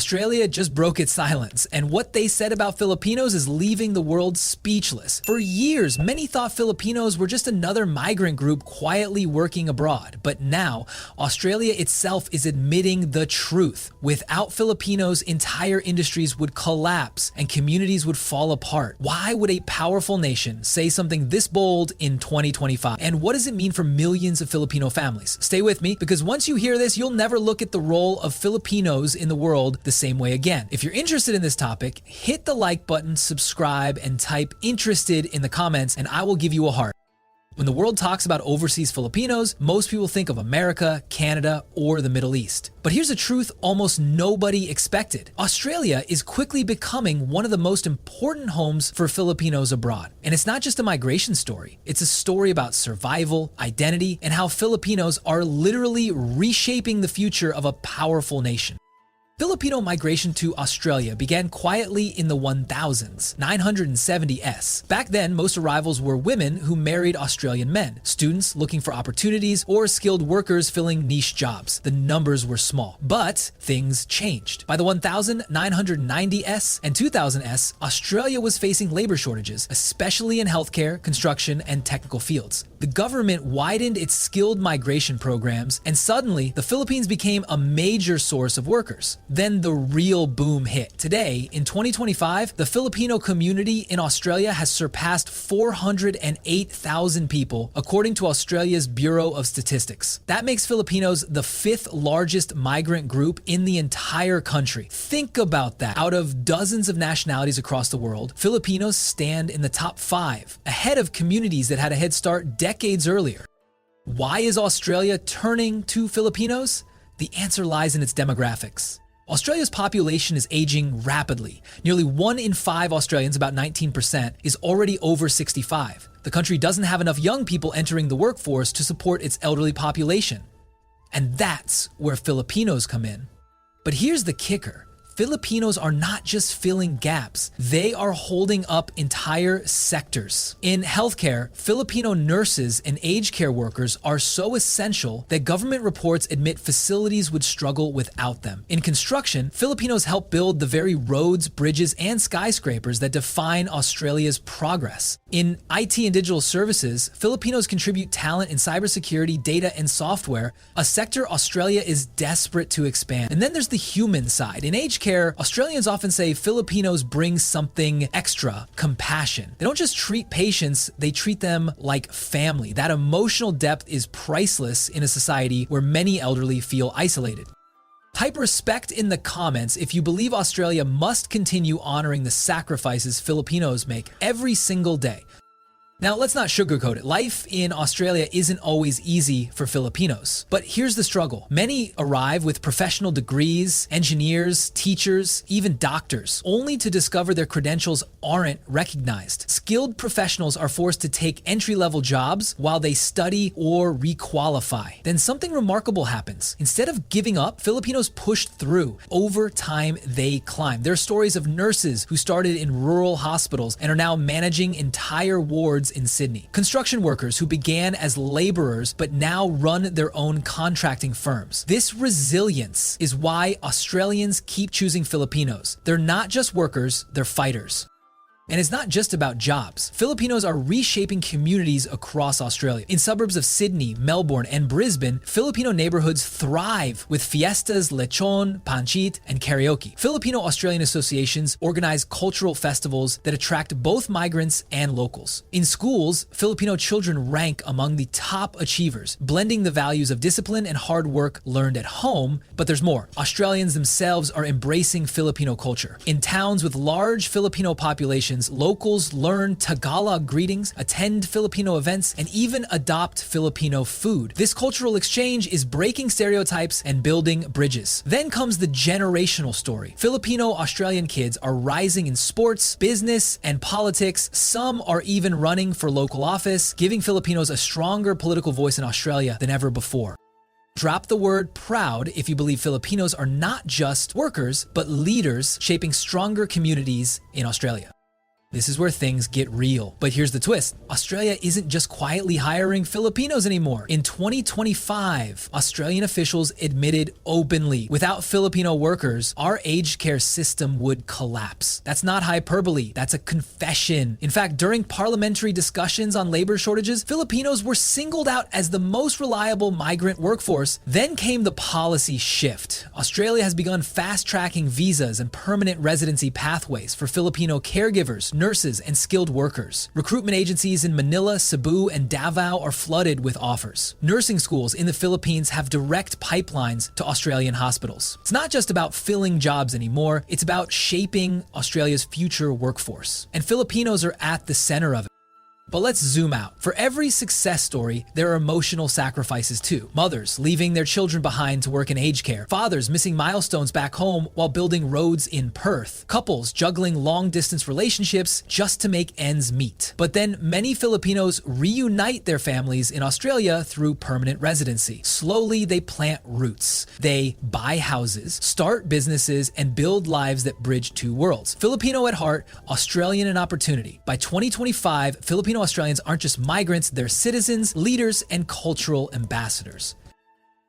Australia just broke its silence, and what they said about Filipinos is leaving the world speechless. For years, many thought Filipinos were just another migrant group quietly working abroad, but now Australia itself is admitting the truth. Without Filipinos, entire industries would collapse and communities would fall apart. Why would a powerful nation say something this bold in 2025? And what does it mean for millions of Filipino families? Stay with me, because once you hear this, you'll never look at the role of Filipinos in the world the same way again. If you're interested in this topic, hit the like button, subscribe, and type "interested" in the comments, and I will give you a heart. When the world talks about overseas Filipinos, most people think of America, Canada, or the Middle East. But here's a truth almost nobody expected. Australia is quickly becoming one of the most important homes for Filipinos abroad. And it's not just a migration story. It's a story about survival, identity, and how Filipinos are literally reshaping the future of a powerful nation. Filipino migration to Australia began quietly in the 1000s, 970s. Back then, most arrivals were women who married Australian men, students looking for opportunities, or skilled workers filling niche jobs. The numbers were small, but things changed. By the 1990s and 2000s, Australia was facing labor shortages, especially in healthcare, construction, and technical fields. The government widened its skilled migration programs, and suddenly the Philippines became a major source of workers. Then the real boom hit. Today, in 2025, the Filipino community in Australia has surpassed 408,000 people, according to Australia's Bureau of Statistics. That makes Filipinos the 5th largest migrant group in the entire country. Think about that. Out of dozens of nationalities across the world, Filipinos stand in the top 5, ahead of communities that had a head start decades earlier. Why is Australia turning to Filipinos? The answer lies in its demographics. Australia's population is aging rapidly. Nearly 1 in 5 Australians, about 19%, is already over 65. The country doesn't have enough young people entering the workforce to support its elderly population. And that's where Filipinos come in. But here's the kicker. Filipinos are not just filling gaps, they are holding up entire sectors. In healthcare, Filipino nurses and aged care workers are so essential that government reports admit facilities would struggle without them. In construction, Filipinos help build the very roads, bridges, and skyscrapers that define Australia's progress. In IT and digital services, Filipinos contribute talent in cybersecurity, data, and software, a sector Australia is desperate to expand. And then there's the human side. In aged care, Australians often say Filipinos bring something extra: compassion. They don't just treat patients, they treat them like family. That emotional depth is priceless in a society where many elderly feel isolated. Type respect in the comments if you believe Australia must continue honoring the sacrifices Filipinos make every single day. Now, let's not sugarcoat it. Life in Australia isn't always easy for Filipinos. But here's the struggle. Many arrive with professional degrees, engineers, teachers, even doctors, only to discover their credentials aren't recognized. Skilled professionals are forced to take entry-level jobs while they study or requalify. Then something remarkable happens. Instead of giving up, Filipinos pushed through. Over time, they climbed. There are stories of nurses who started in rural hospitals and are now managing entire wards in Sydney. Construction workers who began as laborers but now run their own contracting firms. This resilience is why Australians keep choosing Filipinos. They're not just workers, they're fighters. And it's not just about jobs. Filipinos are reshaping communities across Australia. In suburbs of Sydney, Melbourne, and Brisbane, Filipino neighborhoods thrive with fiestas, lechon, pancit, and karaoke. Filipino-Australian associations organize cultural festivals that attract both migrants and locals. In schools, Filipino children rank among the top achievers, blending the values of discipline and hard work learned at home. But there's more. Australians themselves are embracing Filipino culture. In towns with large Filipino populations, locals learn Tagalog greetings, attend Filipino events, and even adopt Filipino food. This cultural exchange is breaking stereotypes and building bridges. Then comes the generational story. Filipino-Australian kids are rising in sports, business, and politics. Some are even running for local office, giving Filipinos a stronger political voice in Australia than ever before. Drop the word proud if you believe Filipinos are not just workers, but leaders shaping stronger communities in Australia. This is where things get real. But here's the twist. Australia isn't just quietly hiring Filipinos anymore. In 2025, Australian officials admitted openly, without Filipino workers, our aged care system would collapse. That's not hyperbole. That's a confession. In fact, during parliamentary discussions on labor shortages, Filipinos were singled out as the most reliable migrant workforce. Then came the policy shift. Australia has begun fast-tracking visas and permanent residency pathways for Filipino caregivers, nurses, and skilled workers. Recruitment agencies in Manila, Cebu, and Davao are flooded with offers. Nursing schools in the Philippines have direct pipelines to Australian hospitals. It's not just about filling jobs anymore, it's about shaping Australia's future workforce. And Filipinos are at the center of it. But let's zoom out. For every success story, there are emotional sacrifices too. Mothers leaving their children behind to work in aged care. Fathers missing milestones back home while building roads in Perth. Couples juggling long-distance relationships just to make ends meet. But then many Filipinos reunite their families in Australia through permanent residency. Slowly, they plant roots. They buy houses, start businesses, and build lives that bridge two worlds. Filipino at heart, Australian in opportunity. By 2025, Filipino Australians aren't just migrants, they're citizens, leaders, and cultural ambassadors.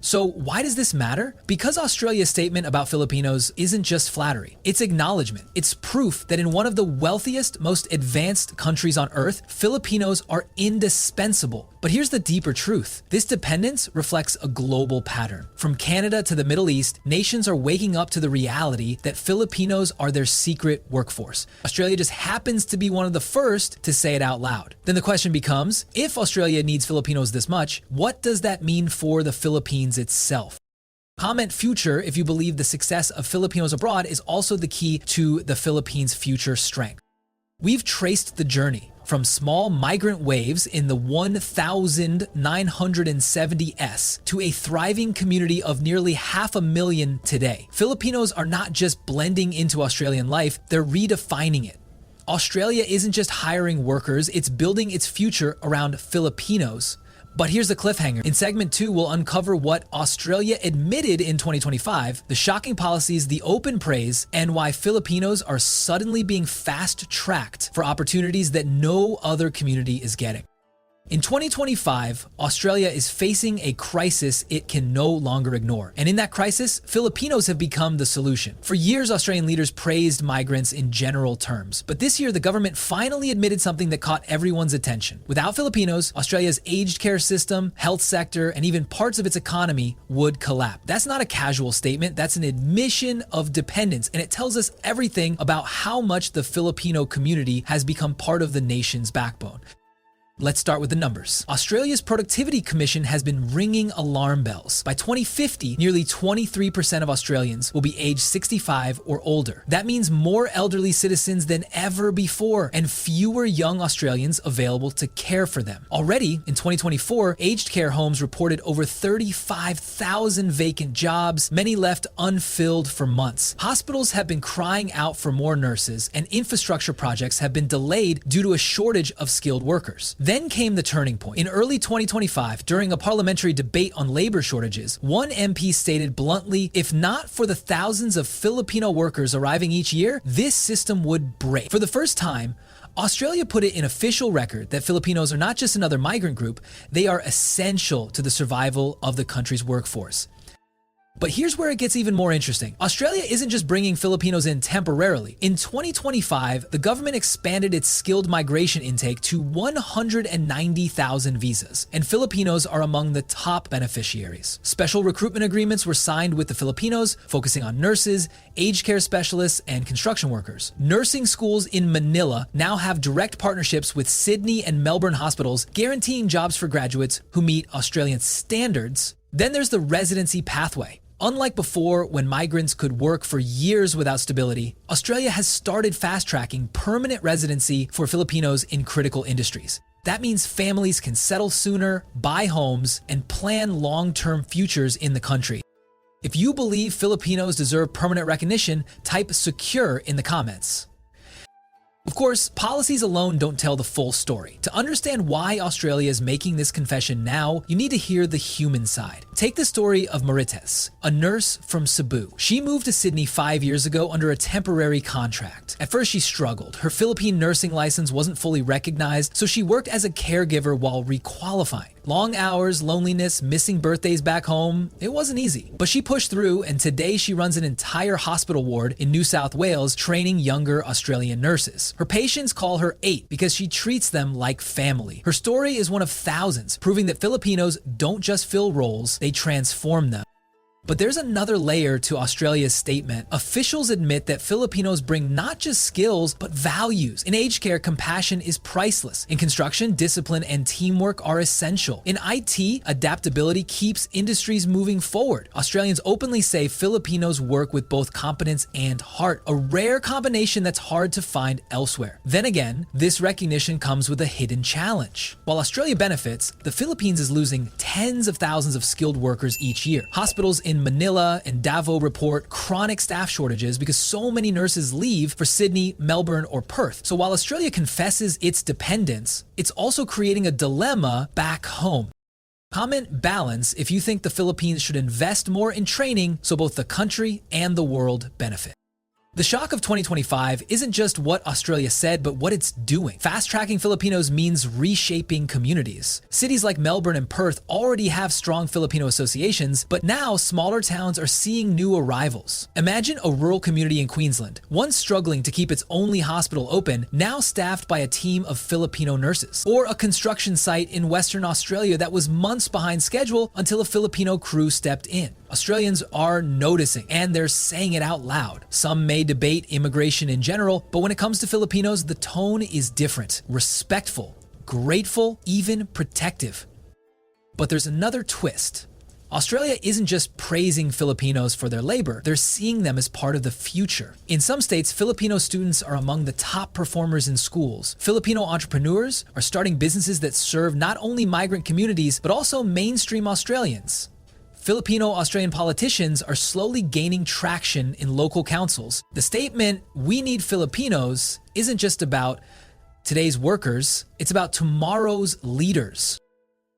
So why does this matter? Because Australia's statement about Filipinos isn't just flattery, it's acknowledgement. It's proof that in one of the wealthiest, most advanced countries on earth, Filipinos are indispensable. But here's the deeper truth. This dependence reflects a global pattern. From Canada to the Middle East, nations are waking up to the reality that Filipinos are their secret workforce. Australia just happens to be one of the first to say it out loud. Then the question becomes, if Australia needs Filipinos this much, what does that mean for the Philippines itself? Comment future if you believe the success of Filipinos abroad is also the key to the Philippines' future strength. We've traced the journey from small migrant waves in the 1970s to a thriving community of nearly 500,000 today. Filipinos are not just blending into Australian life, they're redefining it. Australia isn't just hiring workers, it's building its future around Filipinos. But here's the cliffhanger. In segment 2, we'll uncover what Australia admitted in 2025, the shocking policies, the open praise, and why Filipinos are suddenly being fast-tracked for opportunities that no other community is getting. In 2025, Australia is facing a crisis it can no longer ignore. And in that crisis, Filipinos have become the solution. For years, Australian leaders praised migrants in general terms. But this year, the government finally admitted something that caught everyone's attention. Without Filipinos, Australia's aged care system, health sector, and even parts of its economy would collapse. That's not a casual statement, that's an admission of dependence. And it tells us everything about how much the Filipino community has become part of the nation's backbone. Let's start with the numbers. Australia's Productivity Commission has been ringing alarm bells. By 2050, nearly 23% of Australians will be aged 65 or older. That means more elderly citizens than ever before, and fewer young Australians available to care for them. Already, in 2024, aged care homes reported over 35,000 vacant jobs, many left unfilled for months. Hospitals have been crying out for more nurses, and infrastructure projects have been delayed due to a shortage of skilled workers. Then came the turning point. In early 2025, during a parliamentary debate on labor shortages, one MP stated bluntly, if not for the thousands of Filipino workers arriving each year, this system would break. For the first time, Australia put it in official record that Filipinos are not just another migrant group, they are essential to the survival of the country's workforce. But here's where it gets even more interesting. Australia isn't just bringing Filipinos in temporarily. In 2025, the government expanded its skilled migration intake to 190,000 visas, and Filipinos are among the top beneficiaries. Special recruitment agreements were signed with the Filipinos, focusing on nurses, aged care specialists, and construction workers. Nursing schools in Manila now have direct partnerships with Sydney and Melbourne hospitals, guaranteeing jobs for graduates who meet Australian standards. Then there's the residency pathway. Unlike before, when migrants could work for years without stability, Australia has started fast-tracking permanent residency for Filipinos in critical industries. That means families can settle sooner, buy homes, and plan long-term futures in the country. If you believe Filipinos deserve permanent recognition, type secure in the comments. Of course, policies alone don't tell the full story. To understand why Australia is making this confession now, you need to hear the human side. Take the story of Marites, a nurse from Cebu. She moved to Sydney 5 years ago under a temporary contract. At first, she struggled. Her Philippine nursing license wasn't fully recognized, so she worked as a caregiver while requalifying. Long hours, loneliness, missing birthdays back home, it wasn't easy. But she pushed through, and today she runs an entire hospital ward in New South Wales training younger Australian nurses. Her patients call her 8 because she treats them like family. Her story is one of thousands, proving that Filipinos don't just fill roles, they transform them. But there's another layer to Australia's statement. Officials admit that Filipinos bring not just skills, but values. In aged care, compassion is priceless. In construction, discipline and teamwork are essential. In IT, adaptability keeps industries moving forward. Australians openly say Filipinos work with both competence and heart, a rare combination that's hard to find elsewhere. Then again, this recognition comes with a hidden challenge. While Australia benefits, the Philippines is losing tens of thousands of skilled workers each year. Hospitals in Manila and Davao report chronic staff shortages because so many nurses leave for Sydney, Melbourne, or Perth. So while Australia confesses its dependence, it's also creating a dilemma back home. Comment balance if you think the Philippines should invest more in training so both the country and the world benefit. The shock of 2025 isn't just what Australia said, but what it's doing. Fast-tracking Filipinos means reshaping communities. Cities like Melbourne and Perth already have strong Filipino associations, but now smaller towns are seeing new arrivals. Imagine a rural community in Queensland, once struggling to keep its only hospital open, now staffed by a team of Filipino nurses. Or a construction site in Western Australia that was months behind schedule until a Filipino crew stepped in. Australians are noticing, and they're saying it out loud. Some may debate immigration in general, but when it comes to Filipinos, the tone is different, respectful, grateful, even protective. But there's another twist. Australia isn't just praising Filipinos for their labor, they're seeing them as part of the future. In some states, Filipino students are among the top performers in schools. Filipino entrepreneurs are starting businesses that serve not only migrant communities, but also mainstream Australians. Filipino-Australian politicians are slowly gaining traction in local councils. The statement, "We need Filipinos," isn't just about today's workers, it's about tomorrow's leaders.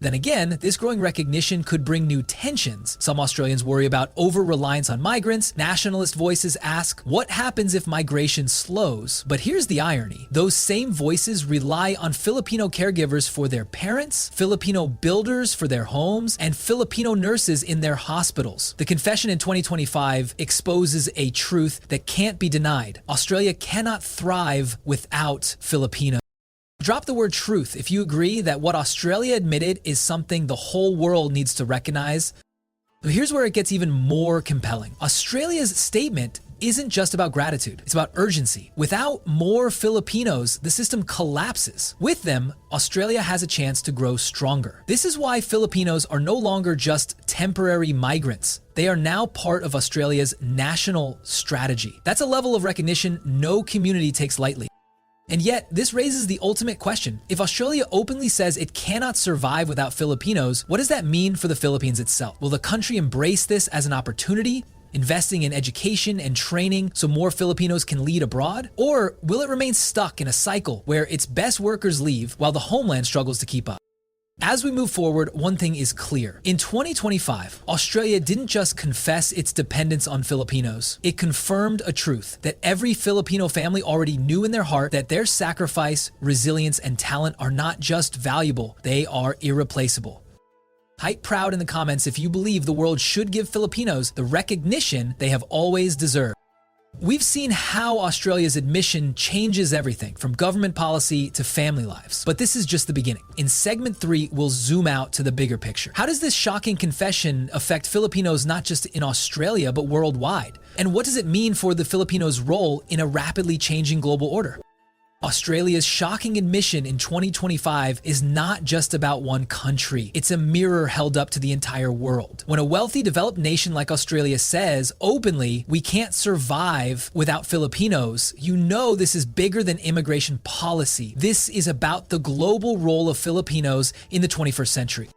Then again, this growing recognition could bring new tensions. Some Australians worry about over-reliance on migrants. Nationalist voices ask, what happens if migration slows? But here's the irony. Those same voices rely on Filipino caregivers for their parents, Filipino builders for their homes, and Filipino nurses in their hospitals. The confession in 2025 exposes a truth that can't be denied. Australia cannot thrive without Filipinos. Drop the word truth if you agree that what Australia admitted is something the whole world needs to recognize. But here's where it gets even more compelling. Australia's statement isn't just about gratitude, it's about urgency. Without more Filipinos, the system collapses. With them, Australia has a chance to grow stronger. This is why Filipinos are no longer just temporary migrants. They are now part of Australia's national strategy. That's a level of recognition no community takes lightly. And yet, this raises the ultimate question. If Australia openly says it cannot survive without Filipinos, what does that mean for the Philippines itself? Will the country embrace this as an opportunity, investing in education and training so more Filipinos can lead abroad? Or will it remain stuck in a cycle where its best workers leave while the homeland struggles to keep up? As we move forward, one thing is clear. In 2025, Australia didn't just confess its dependence on Filipinos. It confirmed a truth that every Filipino family already knew in their heart, that their sacrifice, resilience, and talent are not just valuable, they are irreplaceable. Type proud in the comments if you believe the world should give Filipinos the recognition they have always deserved. We've seen how Australia's admission changes everything from government policy to family lives. But this is just the beginning. In segment 3, we'll zoom out to the bigger picture. How does this shocking confession affect Filipinos not just in Australia, but worldwide? And what does it mean for the Filipinos' role in a rapidly changing global order? Australia's shocking admission in 2025 is not just about one country. It's a mirror held up to the entire world. When a wealthy, developed nation like Australia says openly, we can't survive without Filipinos, you know this is bigger than immigration policy. This is about the global role of Filipinos in the 21st century.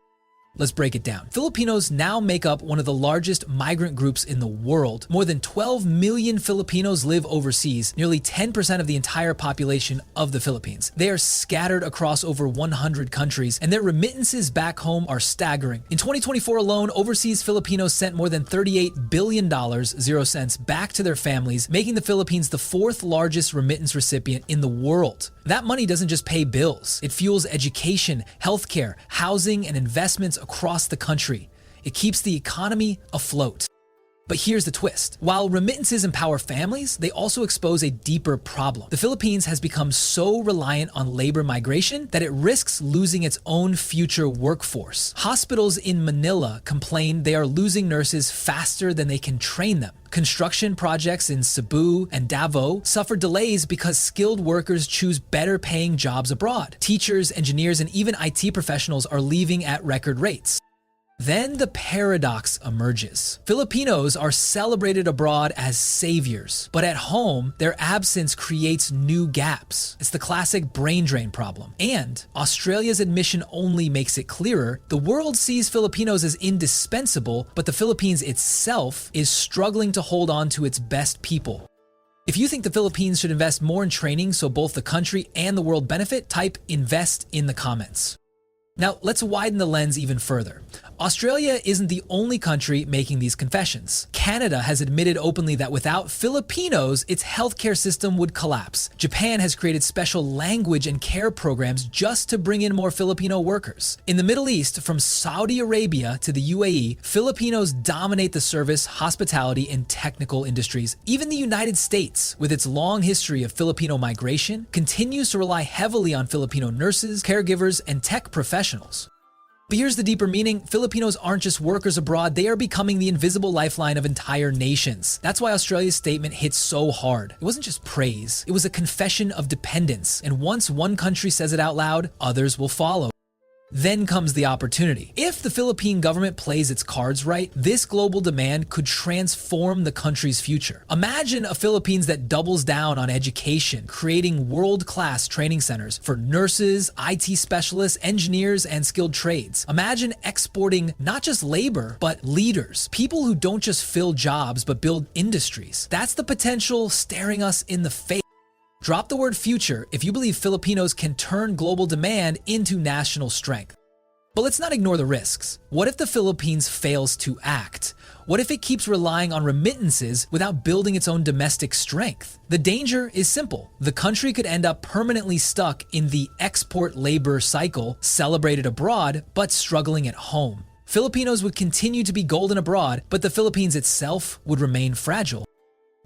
Let's break it down. Filipinos now make up one of the largest migrant groups in the world. More than 12 million Filipinos live overseas, nearly 10% of the entire population of the Philippines. They are scattered across over 100 countries, and their remittances back home are staggering. In 2024 alone, overseas Filipinos sent more than $38 billion, 0 cents, back to their families, making the Philippines the fourth largest remittance recipient in the world. That money doesn't just pay bills. It fuels education, healthcare, housing, and investments across the country. It keeps the economy afloat. But here's the twist. While remittances empower families, they also expose a deeper problem. The Philippines has become so reliant on labor migration that it risks losing its own future workforce. Hospitals in Manila complain they are losing nurses faster than they can train them. Construction projects in Cebu and Davao suffer delays because skilled workers choose better paying jobs abroad. Teachers, engineers, and even IT professionals are leaving at record rates. Then the paradox emerges. Filipinos are celebrated abroad as saviors, but at home, their absence creates new gaps. It's the classic brain drain problem. And Australia's admission only makes it clearer. The world sees Filipinos as indispensable, but the Philippines itself is struggling to hold on to its best people. If you think the Philippines should invest more in training so both the country and the world benefit, type invest in the comments. Now, let's widen the lens even further. Australia isn't the only country making these confessions. Canada has admitted openly that without Filipinos, its healthcare system would collapse. Japan has created special language and care programs just to bring in more Filipino workers. In the Middle East, from Saudi Arabia to the UAE, Filipinos dominate the service, hospitality, and technical industries. Even the United States, with its long history of Filipino migration, continues to rely heavily on Filipino nurses, caregivers, and tech professionals. But here's the deeper meaning. Filipinos aren't just workers abroad, they are becoming the invisible lifeline of entire nations. That's why Australia's statement hit so hard. It wasn't just praise, it was a confession of dependence. And once one country says it out loud, others will follow. Then comes the opportunity. If the Philippine government plays its cards right, this global demand could transform the country's future. Imagine a Philippines that doubles down on education, creating world-class training centers for nurses, IT specialists, engineers, and skilled trades. Imagine exporting not just labor, but leaders, people who don't just fill jobs, but build industries. That's the potential staring us in the face. Drop the word future if you believe Filipinos can turn global demand into national strength. But let's not ignore the risks. What if the Philippines fails to act? What if it keeps relying on remittances without building its own domestic strength? The danger is simple. The country could end up permanently stuck in the export labor cycle, celebrated abroad, but struggling at home. Filipinos would continue to be golden abroad, but the Philippines itself would remain fragile.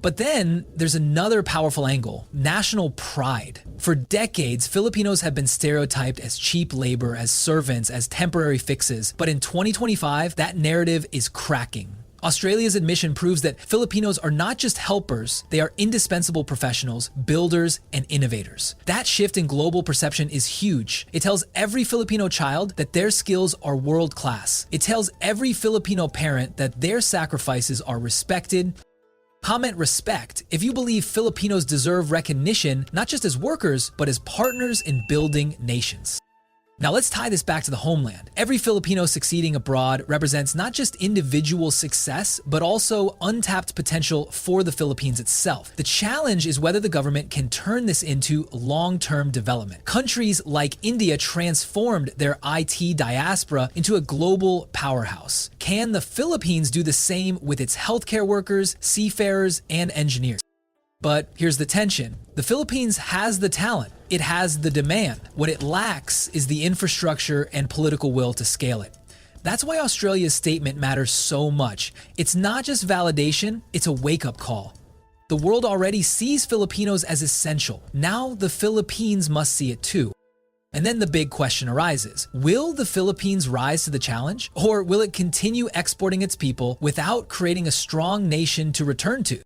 But then there's another powerful angle, national pride. For decades, Filipinos have been stereotyped as cheap labor, as servants, as temporary fixes. But in 2025, that narrative is cracking. Australia's admission proves that Filipinos are not just helpers, they are indispensable professionals, builders, and innovators. That shift in global perception is huge. It tells every Filipino child that their skills are world-class. It tells every Filipino parent that their sacrifices are respected. Comment respect if you believe Filipinos deserve recognition not just as workers, but as partners in building nations. Now let's tie this back to the homeland. Every Filipino succeeding abroad represents not just individual success, but also untapped potential for the Philippines itself. The challenge is whether the government can turn this into long-term development. Countries like India transformed their IT diaspora into a global powerhouse. Can the Philippines do the same with its healthcare workers, seafarers, and engineers? But here's the tension. The Philippines has the talent. It has the demand. What it lacks is the infrastructure and political will to scale it. That's why Australia's statement matters so much. It's not just validation, it's a wake-up call. The world already sees Filipinos as essential. Now the Philippines must see it too. And then the big question arises. Will the Philippines rise to the challenge? Or will it continue exporting its people without creating a strong nation to return to?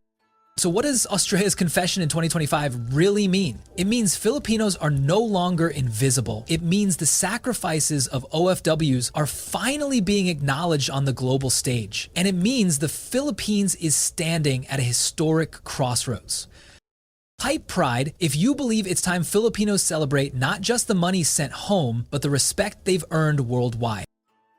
So what does Australia's confession in 2025 really mean? It means Filipinos are no longer invisible. It means the sacrifices of OFWs are finally being acknowledged on the global stage. And it means the Philippines is standing at a historic crossroads. Type pride if you believe it's time Filipinos celebrate not just the money sent home, but the respect they've earned worldwide.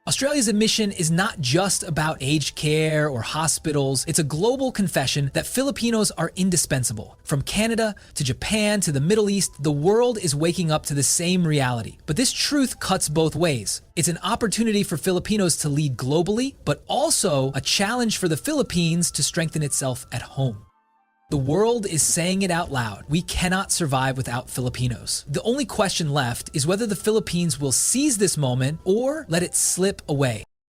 Australia's admission is not just about aged care or hospitals. It's a global confession that Filipinos are indispensable. From Canada to Japan to the Middle East, the world is waking up to the same reality. But this truth cuts both ways. It's an opportunity for Filipinos to lead globally, but also a challenge for the Philippines to strengthen itself at home. The world is saying it out loud. We cannot survive without Filipinos. The only question left is whether the Philippines will seize this moment or let it slip away.